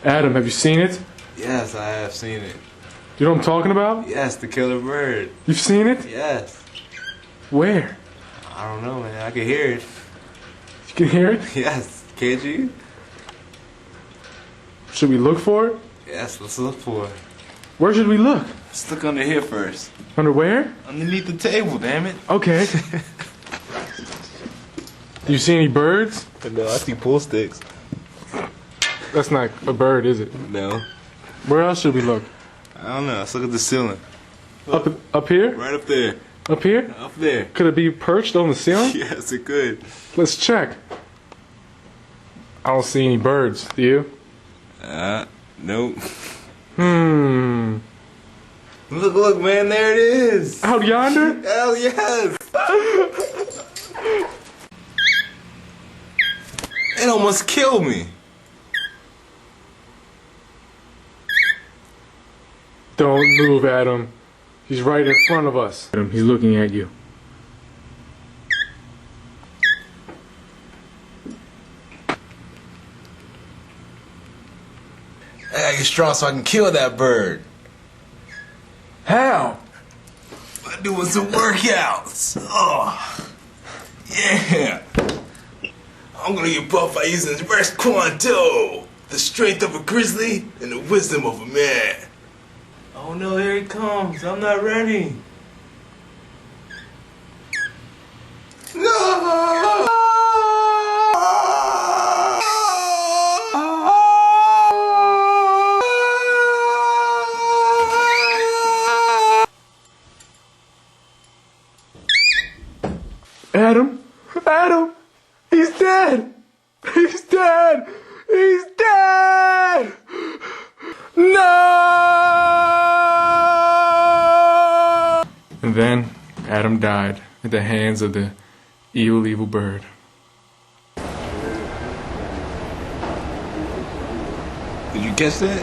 Adam, have you seen it? Yes, I have seen it. You know what I'm talking about? Yes, the killer bird. You've seen it? Yes. Where? I don't know, man. I can hear it. You can hear it? Yes. Can't you? Should we look for it? Yes, let's look for it. Where should we look? Let's look under here first. Under where? Underneath the table, damn it. Okay. Do you see any birds? No, I see pool sticks. That's not a bird, is it? No. Where else should we look? I don't know. Let's look at the ceiling. Up here? Right up there. Up here? Up there. Could it be perched on the ceiling? Yes, it could. Let's check. I don't see any birds. Do you? Nope. Look, man, there it is. Out yonder? Hell yes. It almost killed me. Don't move, Adam. He's right in front of us. Adam, he's looking at you. I gotta get strong so I can kill that bird. How? By doing some workouts. Oh, yeah. I'm gonna get buff by using Rex Quanto, the strength of a grizzly and the wisdom of a man. Oh no, here he comes. I'm not ready. No! Adam? Adam! He's dead! He's dead! He's dead! No! And then Adam died at the hands of the evil, evil bird. Did you catch that?